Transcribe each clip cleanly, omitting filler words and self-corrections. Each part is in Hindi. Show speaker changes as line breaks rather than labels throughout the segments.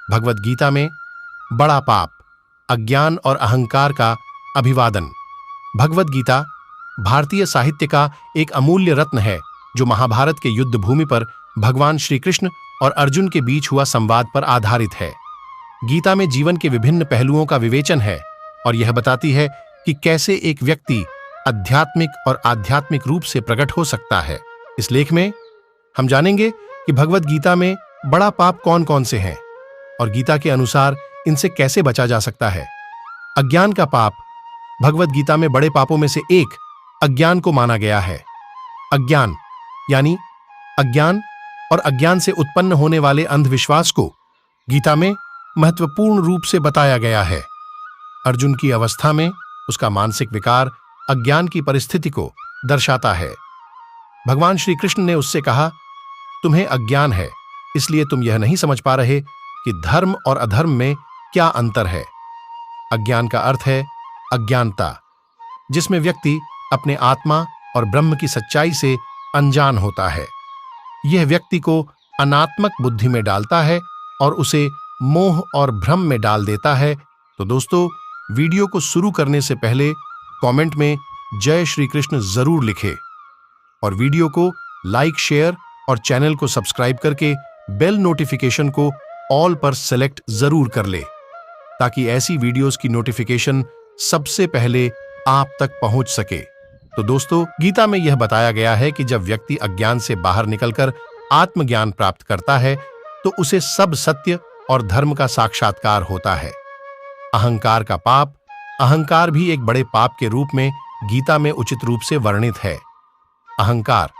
भगवद गीता में बड़ा पाप, अज्ञान और अहंकार का अभिवादन। भगवद गीता भारतीय साहित्य का एक अमूल्य रत्न है जो महाभारत के युद्ध भूमि पर भगवान श्री कृष्ण और अर्जुन के बीच हुआ संवाद पर आधारित है। गीता में जीवन के विभिन्न पहलुओं का विवेचन है और यह बताती है कि कैसे एक व्यक्ति आध्यात्मिक और आध्यात्मिक रूप से प्रकट हो सकता है। इस लेख में हम जानेंगे कि भगवद गीता में बड़ा पाप कौन कौन से हैं और गीता के अनुसार इनसे कैसे बचा जा सकता है। अज्ञान का पाप। भगवद गीता में बड़े पापों में से एक अज्ञान को माना गया है। अज्ञान यानी अज्ञान और अज्ञान से उत्पन्न होने वाले अंधविश्वास को गीता में महत्वपूर्ण रूप से बताया गया है। अर्जुन की अवस्था में उसका मानसिक विकार अज्ञान की परिस्थिति को दर्शाता है। भगवान श्री कृष्ण ने उससे कहा, तुम्हें अज्ञान है, इसलिए तुम यह नहीं समझ पा रहे कि धर्म और अधर्म में क्या अंतर है। अज्ञान का अर्थ है अज्ञानता, जिसमें व्यक्ति अपने आत्मा और ब्रह्म की सच्चाई से अनजान होता है। यह व्यक्ति को अनात्मक बुद्धि में डालता है और उसे मोह और भ्रम में डाल देता है। तो दोस्तों, वीडियो को शुरू करने से पहले कमेंट में जय श्री कृष्ण जरूर लिखें और वीडियो को लाइक, शेयर और चैनल को सब्सक्राइब करके बेल नोटिफिकेशन को ऑल पर सेलेक्ट जरूर कर ले, ताकि ऐसी वीडियोस की नोटिफिकेशन सबसे पहले आप तक पहुंच सके। तो दोस्तों, गीता में यह बताया गया है कि जब व्यक्ति अज्ञान से बाहर निकलकर आत्मज्ञान प्राप्त करता है तो उसे सब सत्य और धर्म का साक्षात्कार होता है। अहंकार का पाप। अहंकार भी एक बड़े पाप के रूप में गीता में उचित रूप से वर्णित है। अहंकार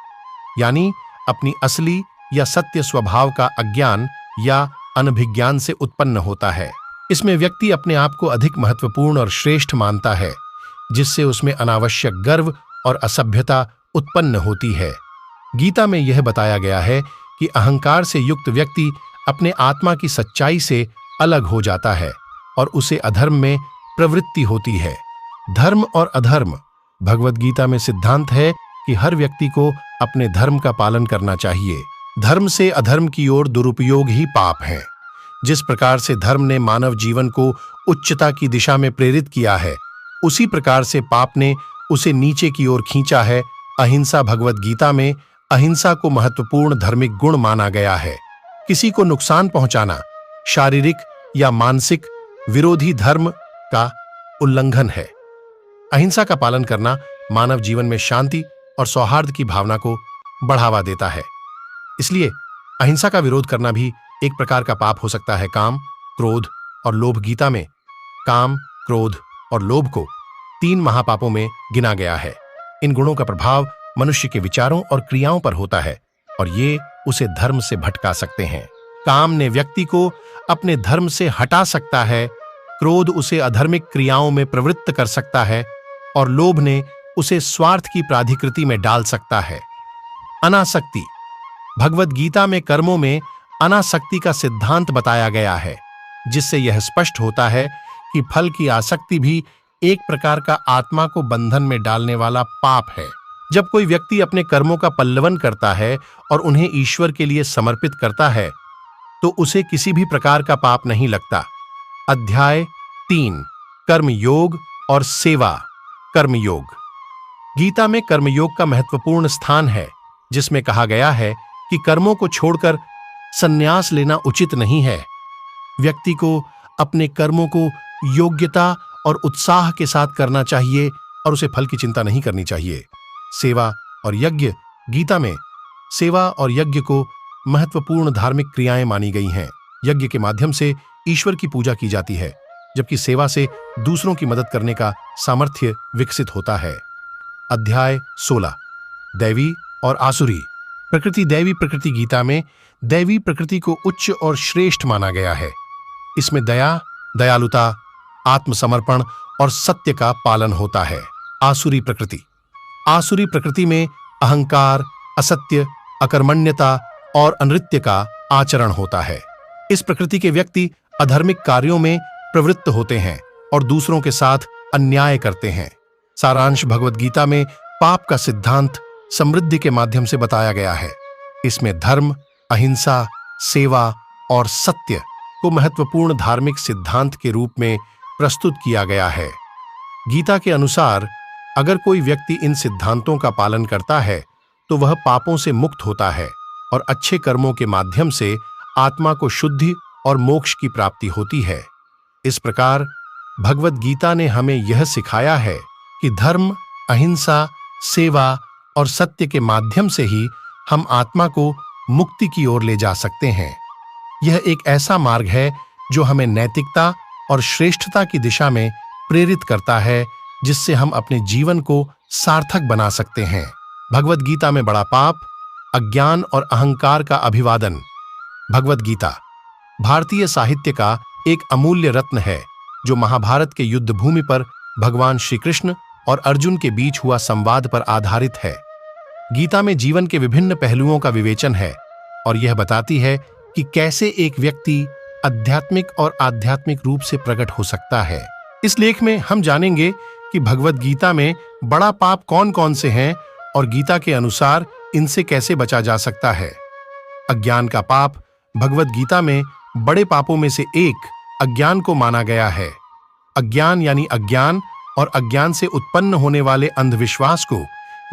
यानी अपनी असली या सत्य स्वभाव का अज्ञान या अनभिज्ञान से उत्पन्न होता है। इसमें व्यक्ति अपने आप को अधिक महत्वपूर्ण और श्रेष्ठ मानता है, जिससे उसमें अनावश्यक गर्व और असभ्यता उत्पन्न होती है। गीता में यह बताया गया है कि अहंकार से युक्त व्यक्ति अपने आत्मा की सच्चाई से अलग हो जाता है और उसे अधर्म में प्रवृत्ति होती है। धर्म और अधर्म। भगवद गीता में सिद्धांत है कि हर व्यक्ति को अपने धर्म का पालन करना चाहिए। धर्म से अधर्म की ओर दुरुपयोग ही पाप है। जिस प्रकार से धर्म ने मानव जीवन को उच्चता की दिशा में प्रेरित किया है, उसी प्रकार से पाप ने उसे नीचे की ओर खींचा है। अहिंसा। भगवद गीता में अहिंसा को महत्वपूर्ण धार्मिक गुण माना गया है। किसी को नुकसान पहुंचाना शारीरिक या मानसिक विरोधी धर्म का उल्लंघन है। अहिंसा का पालन करना मानव जीवन में शांति और सौहार्द की भावना को बढ़ावा देता है। इसलिए अहिंसा का विरोध करना भी एक प्रकार का पाप हो सकता है। काम, क्रोध और लोभ। गीता में काम, क्रोध और लोभ को 3 महापापों में गिना गया है। इन गुणों का प्रभाव मनुष्य के विचारों और क्रियाओं पर होता है और ये उसे धर्म से भटका सकते हैं। काम ने व्यक्ति को अपने धर्म से हटा सकता है, क्रोध उसे अधर्मिक क्रियाओं में प्रवृत्त कर सकता है और लोभ ने उसे स्वार्थ की प्राधिकृति में डाल सकता है। अनासक्ति। भगवद गीता में कर्मों में अनासक्ति का सिद्धांत बताया गया है, जिससे यह स्पष्ट होता है कि फल की आसक्ति भी एक प्रकार का आत्मा को बंधन में डालने वाला पाप है। जब कोई व्यक्ति अपने कर्मों का पल्लवन करता है और उन्हें ईश्वर के लिए समर्पित करता है तो उसे किसी भी प्रकार का पाप नहीं लगता। अध्याय 3 कर्मयोग और सेवा। कर्मयोग। गीता में कर्मयोग का महत्वपूर्ण स्थान है, जिसमें कहा गया है कि कर्मों को छोड़कर संन्यास लेना उचित नहीं है। व्यक्ति को अपने कर्मों को योग्यता और उत्साह के साथ करना चाहिए और उसे फल की चिंता नहीं करनी चाहिए। सेवा और यज्ञ। गीता में सेवा और यज्ञ को महत्वपूर्ण धार्मिक क्रियाएं मानी गई हैं। यज्ञ के माध्यम से ईश्वर की पूजा की जाती है, जबकि सेवा से दूसरों की मदद करने का सामर्थ्य विकसित होता है। अध्याय 16 दैवी और आसुरी प्रकृति। दैवी प्रकृति। गीता में दैवी प्रकृति को उच्च और श्रेष्ठ माना गया है। इसमें दया, दयालुता, आत्मसमर्पण और सत्य का पालन होता है। आसुरी प्रकृति। आसुरी प्रकृति में अहंकार, असत्य, अकर्मण्यता और अनृत्य का आचरण होता है। इस प्रकृति के व्यक्ति अधर्मिक कार्यों में प्रवृत्त होते हैं और दूसरों के साथ अन्याय करते हैं। सारांश। भगवद गीता में पाप का सिद्धांत समृद्धि के माध्यम से बताया गया है। इसमें धर्म, अहिंसा, सेवा और सत्य को महत्वपूर्ण धार्मिक सिद्धांत के रूप में प्रस्तुत किया गया है। गीता के अनुसार अगर कोई व्यक्ति इन सिद्धांतों का पालन करता है तो वह पापों से मुक्त होता है और अच्छे कर्मों के माध्यम से आत्मा को शुद्धि और मोक्ष की प्राप्ति होती है। इस प्रकार भगवद गीता ने हमें यह सिखाया है कि धर्म, अहिंसा, सेवा और सत्य के माध्यम से ही हम आत्मा को मुक्ति की ओर ले जा सकते हैं। यह एक ऐसा मार्ग है जो हमें नैतिकता और श्रेष्ठता की दिशा में प्रेरित करता है, जिससे हम अपने जीवन को सार्थक बना सकते हैं। भगवद गीता में बड़ा पाप, अज्ञान और अहंकार का अभिवादन। भगवद गीता भारतीय साहित्य का एक अमूल्य रत्न है जो महाभारत के युद्ध भूमि पर भगवान श्री कृष्ण और अर्जुन के बीच हुआ संवाद पर आधारित है। गीता में जीवन के विभिन्न पहलुओं का विवेचन है और यह बताती है कि कैसे एक व्यक्ति आध्यात्मिक और आध्यात्मिक रूप से प्रकट हो सकता है। इस लेख में हम जानेंगे कि भगवद गीता में बड़ा पाप कौन कौन से हैं और गीता के अनुसार इनसे कैसे बचा जा सकता है। अज्ञान का पाप भगवद गीता में बड़े पापों में से एक अज्ञान को माना गया है। अज्ञान यानी अज्ञान और अज्ञान से उत्पन्न होने वाले अंधविश्वास को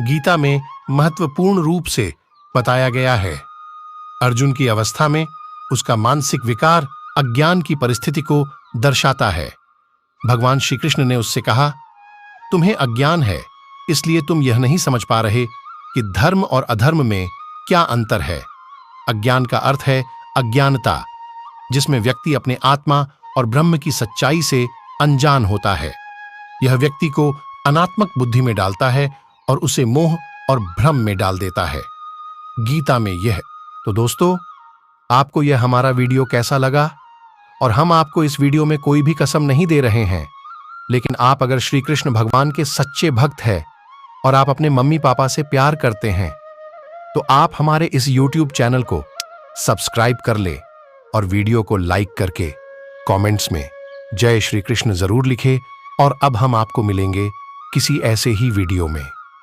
गीता में महत्वपूर्ण रूप से बताया गया है। अर्जुन की अवस्था में उसका मानसिक विकार अज्ञान की परिस्थिति को दर्शाता है। भगवान श्री कृष्ण ने उससे कहा, तुम्हें अज्ञान है, इसलिए तुम यह नहीं समझ पा रहे कि धर्म और अधर्म में क्या अंतर है। अज्ञान का अर्थ है अज्ञानता, जिसमें व्यक्ति अपने आत्मा और ब्रह्म की सच्चाई से अनजान होता है। यह व्यक्ति को अनात्मक बुद्धि में डालता है और उसे मोह और भ्रम में डाल देता है। गीता में यह। तो दोस्तों, आपको यह हमारा वीडियो कैसा लगा? और हम आपको इस वीडियो में कोई भी कसम नहीं दे रहे हैं, लेकिन आप अगर श्री कृष्ण भगवान के सच्चे भक्त हैं और आप अपने मम्मी पापा से प्यार करते हैं तो आप हमारे इस YouTube चैनल को सब्सक्राइब कर ले और वीडियो को लाइक करके कमेंट्स में जय श्री कृष्ण जरूर लिखें। और अब हम आपको मिलेंगे किसी ऐसे ही वीडियो में।